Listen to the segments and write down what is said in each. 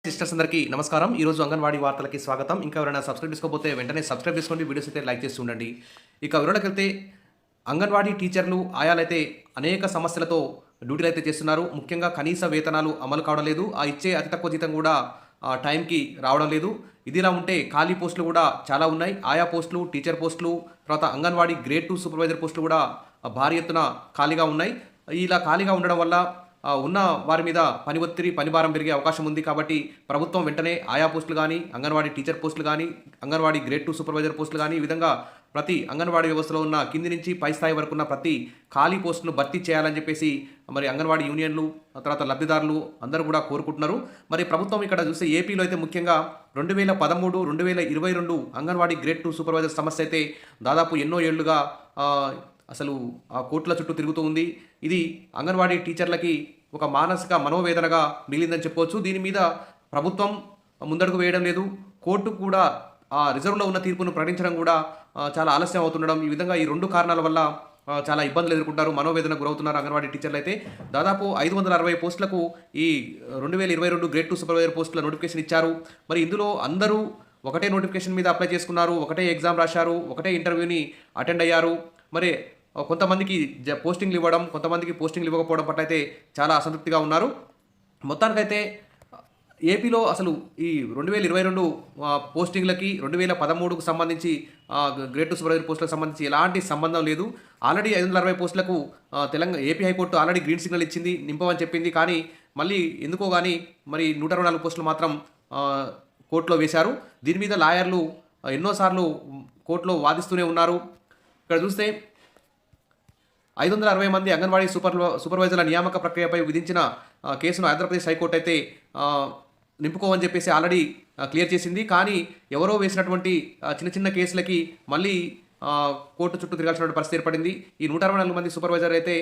Sisters అందరికీ నమస్కారం. ఈరోజు అంగన్వాడీ వార్తలకి స్వాగతం. ఇంకా ఎవరైనా సబ్స్క్రైబ్ చేసుకోకపోతే వెంటనే సబ్స్క్రైబ్ చేసుకోండి. వీడియోస్ అయితే లైక్ చేస్తూ ఉండండి. ఇక వివరాలకెళ్తే అంగన్వాడీ టీచర్లు, ఆయాలైతే అనేక సమస్యలతో డ్యూటీలు అయితే చేస్తున్నారు. ముఖ్యంగా కనీస వేతనాలు అమలు కావడం లేదు. ఆ ఇచ్చే అతి తక్కువ జీతం కూడా టైంకి రావడం లేదు. ఇదిలా ఉంటే ఖాళీ పోస్టులు కూడా చాలా ఉన్నాయి. ఆయా పోస్టులు, టీచర్ పోస్టులు, తర్వాత అంగన్వాడీ గ్రేడ్ 2 సూపర్వైజర్ పోస్టులు కూడా భారీ ఎత్తున ఖాళీగా ఉన్నాయి. ఇలా ఖాళీగా ఉండడం వల్ల ఉన్న వారి మీద పని ఒత్తిడి, పని భారం పెరిగే అవకాశం ఉంది. కాబట్టి ప్రభుత్వం వెంటనే ఆయా పోస్టులు కానీ, అంగన్వాడీ టీచర్ పోస్టులు కానీ, అంగన్వాడీ గ్రేడ్ 2 సూపర్వైజర్ పోస్టులు కానీ, ఈ విధంగా ప్రతి అంగన్వాడీ వ్యవస్థలో ఉన్న కింది నుంచి పై స్థాయి వరకు ఉన్న ప్రతి ఖాళీ పోస్టును భర్తీ చేయాలని చెప్పేసి మరి అంగన్వాడీ యూనియన్లు, తర్వాత లబ్ధిదారులు అందరూ కూడా కోరుకుంటున్నారు. మరి ప్రభుత్వం ఇక్కడ చూస్తే ఏపీలో అయితే ముఖ్యంగా 2013, 2022 అంగన్వాడీ గ్రేడ్ 2 సూపర్వైజర్ సమస్య అయితే దాదాపు ఎన్నో ఏళ్లుగా అసలు ఆ కోర్టుల చుట్టూ తిరుగుతూ ఉంది. ఇది అంగన్వాడీ టీచర్లకి ఒక మానసిక మనోవేదనగా మిగిలిందని చెప్పవచ్చు. దీని మీద ప్రభుత్వం ముందడుగు వేయడం లేదు. కోర్టు కూడా ఆ రిజర్వ్లో ఉన్న తీర్పును ప్రకటించడం కూడా చాలా ఆలస్యం అవుతుండడం, ఈ విధంగా ఈ రెండు కారణాల వల్ల చాలా ఇబ్బందులు ఎదుర్కొంటారు, మనోవేదనకు గురవుతున్నారు అంగన్వాడీ టీచర్లు అయితే. దాదాపు 560 పోస్టులకు ఈ 2022 గ్రేడ్ 2 సూపర్వైజర్ పోస్టుల నోటిఫికేషన్ ఇచ్చారు. మరి ఇందులో అందరూ ఒకటే నోటిఫికేషన్ మీద అప్లై చేసుకున్నారు, ఒకటే ఎగ్జామ్ రాశారు, ఒకటే ఇంటర్వ్యూని అటెండ్ అయ్యారు. మరి కొంతమందికి పోస్టింగ్లు ఇవ్వడం, కొంతమందికి పోస్టింగ్లు ఇవ్వకపోవడం పట్ల అయితే చాలా అసంతృప్తిగా ఉన్నారు. మొత్తానికైతే ఏపీలో అసలు ఈ 2022 పోస్టింగ్లకి 2013కు సంబంధించి గ్రేడ్ 2 సూపర్వైజర్ పోస్టులకు సంబంధించి ఎలాంటి సంబంధం లేదు. ఆల్రెడీ 560 పోస్టులకు AP high court already green signal ఇచ్చింది, నింపమని చెప్పింది. కానీ మళ్ళీ ఎందుకో కానీ మరి 124 పోస్టులు మాత్రం కోర్టులో వేశారు. దీని మీద లాయర్లు ఎన్నోసార్లు కోర్టులో వాదిస్తూనే ఉన్నారు. ఇక్కడ చూస్తే 560 మంది అంగన్వాడీ సూపర్వైజర్ల నియామక ప్రక్రియపై విధించిన కేసును ఆంధ్రప్రదేశ్ హైకోర్టు అయితే నింపుకోమని చెప్పేసి ఆల్రెడీ క్లియర్ చేసింది. కానీ ఎవరో వేసినటువంటి చిన్న చిన్న కేసులకి మళ్ళీ కోర్టు చుట్టూ తిరగాల్సిన పరిస్థితి ఏర్పడింది. ఈ 164 మంది సూపర్వైజర్ అయితే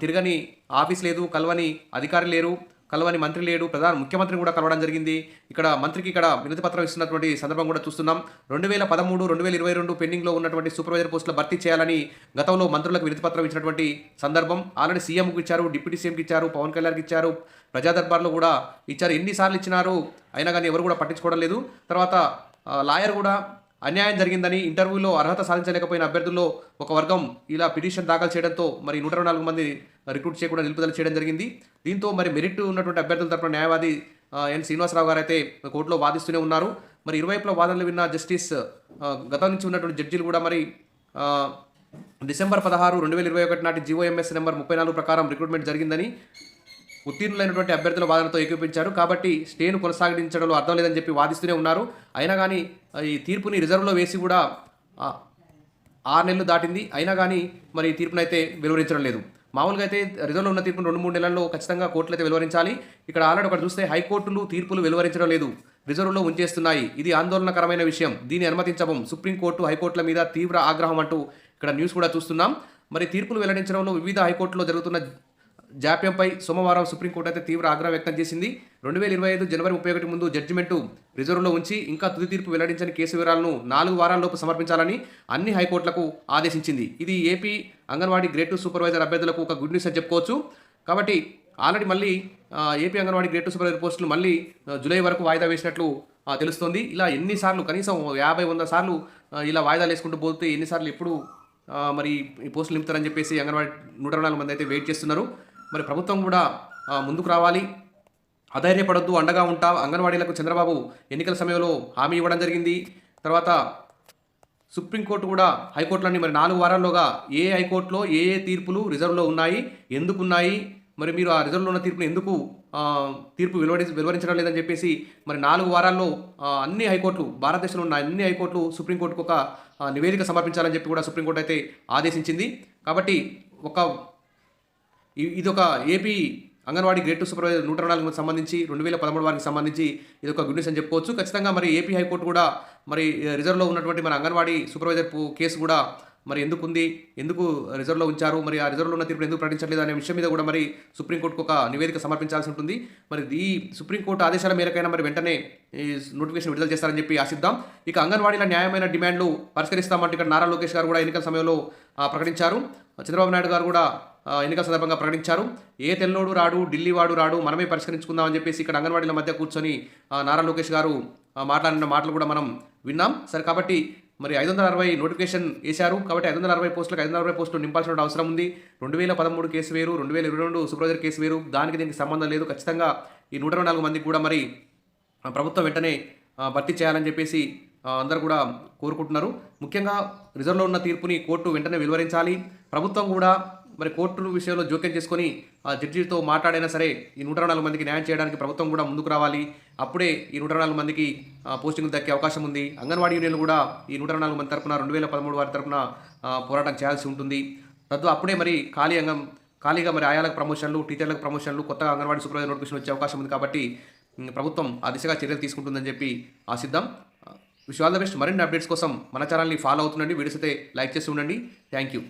తిరగని ఆఫీస్ లేదు, కలవని అధికారి లేరు, కలవని మంత్రి లేడు, ముఖ్యమంత్రిని కూడా కలవడం జరిగింది. ఇక్కడ మంత్రికి ఇక్కడ వినతి పత్రం ఇస్తున్నటువంటి సందర్భం కూడా చూస్తున్నాం. 2013, 2022 పెండింగ్లో ఉన్నటువంటి సూపర్వైజర్ పోస్టుల భర్తీ చేయాలని గతంలో మంత్రులకు వినతి పత్రం ఇచ్చినటువంటి సందర్భం. ఆల్రెడీ సీఎంకి ఇచ్చారు, డిప్యూటీ సీఎంకి ఇచ్చారు, పవన్ కళ్యాణ్కి ఇచ్చారు, ప్రజా దర్బార్లో కూడా ఇచ్చారు. ఎన్నిసార్లు ఇచ్చినారు, అయినా కానీ ఎవరు కూడా పట్టించుకోవడం లేదు. తర్వాత లాయర్ కూడా అన్యాయం జరిగిందని, ఇంటర్వ్యూలో అర్హత సాధించలేకపోయిన అభ్యర్థుల్లో ఒక వర్గం ఇలా పిటిషన్ దాఖలు చేయడంతో మరి 124 మంది రిక్రూట్ చేయకుండా నిలుపుదల చేయడం జరిగింది. దీంతో మరి మెరిట్ ఉన్నటువంటి అభ్యర్థుల తరపున న్యాయవాది ఎన్ శ్రీనివాసరావు గారు అయితే కోర్టులో వాదిస్తూనే ఉన్నారు. మరి ఇరువైపుల వాదనలు విన్న జస్టిస్ గతం నుంచి ఉన్నటువంటి జడ్జీలు కూడా మరి డిసెంబర్ 16, 2021 నాటి జీఓఎంఎస్ నెంబర్ 34 ప్రకారం రిక్రూట్మెంట్ జరిగిందని, ఉత్తీర్ణులైనటువంటి అభ్యర్థుల వాదనతో ఏకీపించారు. కాబట్టి స్టేను కొనసాగించడంలో అర్థం లేదని చెప్పి వాదిస్తూనే ఉన్నారు. అయినా కానీ ఈ తీర్పుని రిజర్వ్లో వేసి కూడా 6 నెలలు దాటింది. అయినా కానీ మరి తీర్పునైతే వెలువరించడం లేదు. మామూలుగా అయితే రిజర్వ్లో ఉన్న తీర్పును 2-3 నెలల్లో ఖచ్చితంగా కోర్టులు అయితే వెలువరించాలి. ఇక్కడ ఆల్రెడీ ఒకటి చూస్తే హైకోర్టులు తీర్పులు వెలువరించడం లేదు, రిజర్వ్లో ఉంచేస్తున్నాయి. ఇది ఆందోళనకరమైన విషయం, దీన్ని అనుమతించబం. సుప్రీంకోర్టు, హైకోర్టుల మీద తీవ్ర ఆగ్రహం అంటూ ఇక్కడ న్యూస్ కూడా చూస్తున్నాం. మరి తీర్పులు వెల్లడించడంలో వివిధ హైకోర్టులో జరుగుతున్న జాప్యంపై సోమవారం సుప్రీంకోర్టు అయితే తీవ్ర ఆగ్రహం వ్యక్తం చేసింది. 2025 జనవరి 31 ముందు జడ్జిమెంటు రిజర్వ్లో ఉంచి ఇంకా తుది తీర్పు వెల్లడించని కేసు వివరాలను 4 వారాల్లోపు సమర్పించాలని అన్ని హైకోర్టులకు ఆదేశించింది. ఇది ఏపీ అంగన్వాడీ గ్రేడ్ 2 సూపర్వైజర్ అభ్యర్థులకు ఒక గుడ్ న్యూస్ అని చెప్పుకోవచ్చు. కాబట్టి ఆల్రెడీ మళ్ళీ ఏపీ అంగన్వాడీ గ్రేడ్ 2 సూపర్వైజర్ పోస్టులు మళ్ళీ జూలై వరకు వాయిదా వేసినట్లు తెలుస్తోంది. ఇలా ఎన్నిసార్లు, కనీసం 50-100 సార్లు ఇలా వాయిదాలు వేసుకుంటూ పోతే ఎన్నిసార్లు ఎప్పుడు మరి ఈ పోస్టులు నింపుతారని చెప్పేసి అంగన్వాడీ 124 మంది అయితే వెయిట్ చేస్తున్నారు. మరి ప్రభుత్వం కూడా ముందుకు రావాలి, అధైర్యపడొద్దు, అండగా ఉంటా. అంగన్వాడీలకు చంద్రబాబు ఎన్నికల సమయంలో హామీ ఇవ్వడం జరిగింది. తర్వాత సుప్రీంకోర్టు కూడా హైకోర్టులన్నీ మరి 4 వారాల్లోగా ఏ హైకోర్టులో ఏ తీర్పులు రిజర్వ్లో ఉన్నాయి, ఎందుకు ఉన్నాయి, మరి మీరు ఆ రిజర్వ్లో ఉన్న తీర్పును ఎందుకు తీర్పు వెలువరించడం లేదని చెప్పేసి మరి 4 వారాల్లో అన్ని హైకోర్టులు, భారతదేశంలో ఉన్న అన్ని హైకోర్టులు సుప్రీంకోర్టుకు ఒక నివేదిక సమర్పించాలని చెప్పి కూడా సుప్రీంకోర్టు అయితే ఆదేశించింది. కాబట్టి ఇది ఒక ఏపీ అంగన్వాడీ గ్రేడ్ 2 సూపర్వైజర్ 124 సంబంధించి 2013 వారికి సంబంధించి ఇది ఒక గుడ్ న్యూస్ అని చెప్పుకోవచ్చు. ఖచ్చితంగా మరి ఏపీ హైకోర్టు కూడా మరి రిజర్వ్లో ఉన్నటువంటి మన అంగన్వాడీ సూపర్వైజర్ కేసు కూడా మరి ఎందుకుంది, ఎందుకు రిజర్వ్‌లో ఉంచారు, మరి ఆ రిజర్వ్‌లో ఉన్న తీర్పుని ఎందుకు ప్రకటించట్లేదు అనే విషయం మీద కూడా మరి సుప్రీంకోర్టుకు ఒక నివేదిక సమర్పించాల్సి ఉంటుంది. మరి ఈ సుప్రీంకోర్టు ఆదేశాల మేరకైనా మరి వెంటనే ఈ నోటిఫికేషన్ విడుదల చేస్తారని చెప్పి ఆశిద్దాం. ఇక అంగన్వాడీల న్యాయమైన డిమాండ్లు పరిష్కరిస్తామంటూ ఇక్కడ నారా లోకేష్ గారు కూడా ఎన్నికల సమయంలో ప్రకటించారు. చంద్రబాబు నాయుడు గారు కూడా ఎన్నికల సందర్భంగా ప్రకటించారు. ఏ తెల్లోడు రాడు, ఢిల్లీ వాడు రాడు, మనమే పరిష్కరించుకుందాం అని చెప్పేసి ఇక్కడ అంగన్వాడీల మధ్య కూర్చొని నారా లోకేష్ గారు మాట్లాడిన మాటలు కూడా మనం విన్నాం. సరే కాబట్టి మరి 560 నోటిఫికేషన్ ఏశారు. కాబట్టి 560 పోస్టులకు 560 పోస్టులు నింపాల్సిన అవసరం ఉంది. 2013 కేసు వేరు, 2022 సూపర్వైజర్ కేసు వేరు. దానికి దీనికి సంబంధం లేదు. ఖచ్చితంగా ఈ 124 మందికి కూడా మరి ప్రభుత్వం వెంటనే భర్తీ చేయాలని చెప్పేసి అందరూ కూడా కోరుకుంటున్నారు. ముఖ్యంగా రిజర్వ్‌లో ఉన్న తీర్పుని కోర్టు వెంటనే వెలువరించాలి. ప్రభుత్వం కూడా మరి కోర్టు విషయంలో జోక్యం చేసుకొని జడ్జితో మాట్లాడైనా సరే ఈ 124 మందికి న్యాయం చేయడానికి ప్రభుత్వం కూడా ముందుకు రావాలి. అప్పుడే ఈ 124 మందికి పోస్టింగ్లు దక్కే అవకాశం ఉంది. అంగన్వాడీ యూనియన్లు కూడా ఈ 124 మంది తరపున 2013 వారి తరపున పోరాటం చేయాల్సి ఉంటుంది. అప్పుడే మరి ఖాళీగా మరి ఆయాలకు ప్రమోషన్లు, టీచర్లకు ప్రమోషన్లు, కొత్తగా అంగన్వాడీ సూపర్వైజర్ నోటిఫికేషన్ వచ్చే అవకాశం ఉంది. కాబట్టి ప్రభుత్వం ఆ దిశగా చర్యలు తీసుకుంటుందని చెప్పి ఆశిద్దాం. Wish all the best. మరిన్ని అప్డేట్స్ కోసం మన ఛానల్ని ఫాలో అవుతుండండి. వీడియోస్ అయితే లైక్ చేసి ఉండండి. Thank you.